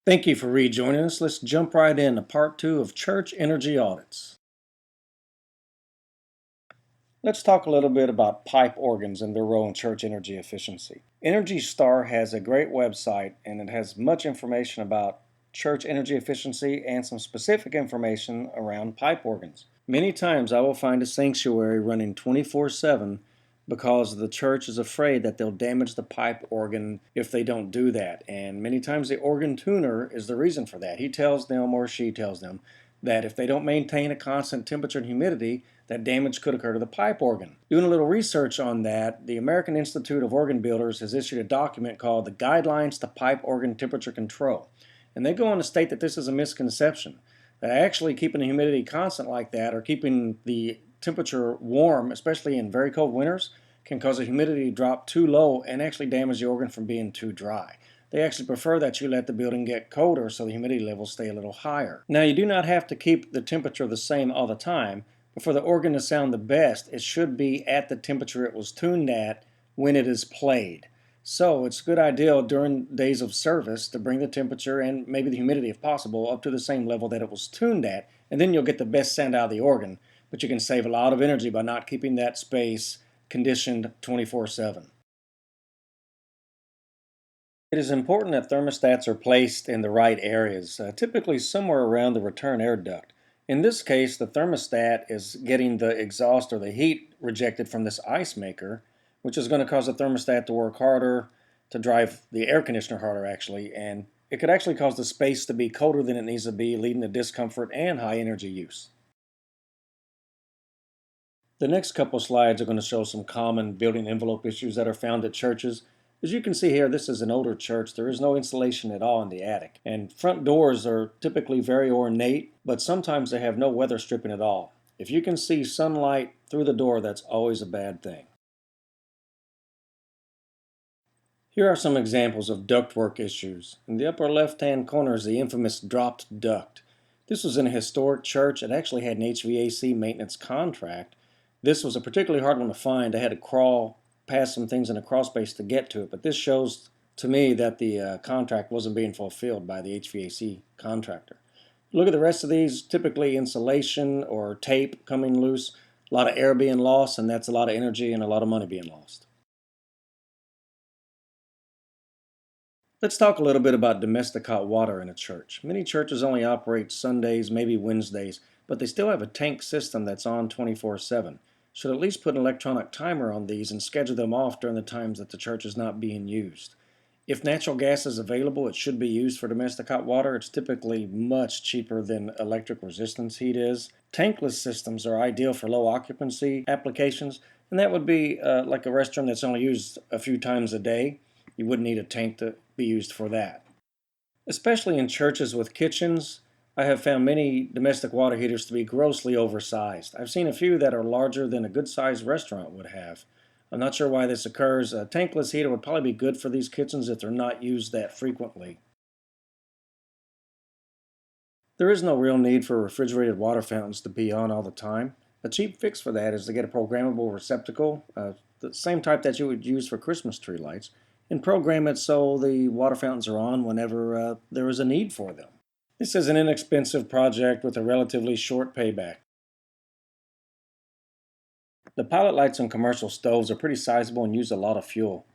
Thank you for rejoining us. Let's jump right into part two of church energy audits. Let's talk a little bit about pipe organs and their role in church energy efficiency. Energy Star has a great website and it has much information about church energy efficiency and some specific information around pipe organs. Many times I will find a sanctuary running 24/7 because the church is afraid that they'll damage the pipe organ if they don't do that. And many times the organ tuner is the reason for that. He tells them or she tells them that if they don't maintain a constant temperature and humidity, that damage could occur to the pipe organ. Doing a little research on that, the American Institute of Organ Builders has issued a document called the Guidelines to Pipe Organ Temperature Control. And they go on to state that this is a misconception, that actually keeping the humidity constant like that or keeping the temperature warm, especially in very cold winters, can cause the humidity to drop too low and actually damage the organ from being too dry. They actually prefer that you let the building get colder so the humidity levels stay a little higher. Now, you do not have to keep the temperature the same all the time, but for the organ to sound the best, it should be at the temperature it was tuned at when it is played. So it's a good idea during days of service to bring the temperature and maybe the humidity, if possible, up to the same level that it was tuned at, and then you'll get the best sound out of the organ, but you can save a lot of energy by not keeping that space conditioned 24/7. It is important that thermostats are placed in the right areas, typically somewhere around the return air duct. In this case, the thermostat is getting the exhaust or the heat rejected from this ice maker, which is going to cause the thermostat to work harder, to drive the air conditioner harder actually, and it could actually cause the space to be colder than it needs to be, leading to discomfort and high energy use. The next couple slides are going to show some common building envelope issues that are found at churches. As you can see here, this is an older church. There is no insulation at all in the attic. And front doors are typically very ornate, but sometimes they have no weather stripping at all. If you can see sunlight through the door, that's always a bad thing. Here are some examples of ductwork issues. In the upper left-hand corner is the infamous dropped duct. This was in a historic church. It actually had an HVAC maintenance contract. This was a particularly hard one to find. I had to crawl past some things in a crawl space to get to it, but this shows to me that the contract wasn't being fulfilled by the HVAC contractor. Look at the rest of these, typically insulation or tape coming loose, a lot of air being lost, and that's a lot of energy and a lot of money being lost. Let's talk a little bit about domestic hot water in a church. Many churches only operate Sundays, maybe Wednesdays, but they still have a tank system that's on 24/7. Should at least put an electronic timer on these and schedule them off during the times that the church is not being used. If natural gas is available, it should be used for domestic hot water. It's typically much cheaper than electric resistance heat is. Tankless systems are ideal for low occupancy applications, and that would be like a restroom that's only used a few times a day. You wouldn't need a tank to be used for that. Especially in churches with kitchens, I have found many domestic water heaters to be grossly oversized. I've seen a few that are larger than a good-sized restaurant would have. I'm not sure why this occurs. A tankless heater would probably be good for these kitchens if they're not used that frequently. There is no real need for refrigerated water fountains to be on all the time. A cheap fix for that is to get a programmable receptacle, the same type that you would use for Christmas tree lights, and program it so the water fountains are on whenever there is a need for them. This is an inexpensive project with a relatively short payback. The pilot lights on commercial stoves are pretty sizable and use a lot of fuel.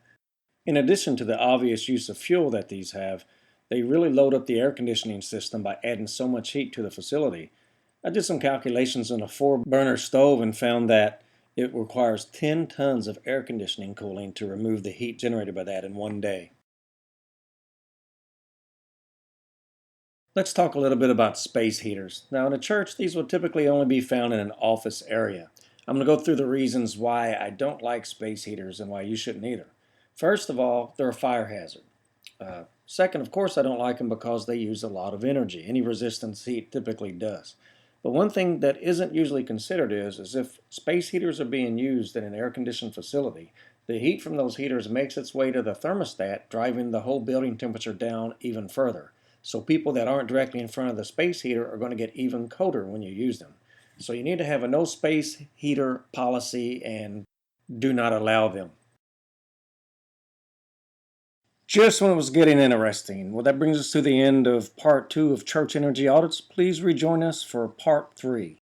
In addition to the obvious use of fuel that these have, they really load up the air conditioning system by adding so much heat to the facility. I did some calculations on a 4-burner stove and found that it requires 10 tons of air conditioning cooling to remove the heat generated by that in one day. Let's talk a little bit about space heaters. Now, in a church, these will typically only be found in an office area. I'm going to go through the reasons why I don't like space heaters and why you shouldn't either. First of all, they're a fire hazard. Second, of course, I don't like them because they use a lot of energy. Any resistance heat typically does. But one thing that isn't usually considered is if space heaters are being used in an air-conditioned facility, the heat from those heaters makes its way to the thermostat, driving the whole building temperature down even further. So people that aren't directly in front of the space heater are going to get even colder when you use them. So you need to have a no space heater policy and do not allow them. Just when it was getting interesting. Well, that brings us to the end of part 2 of Church Energy Audits. Please rejoin us for part 3.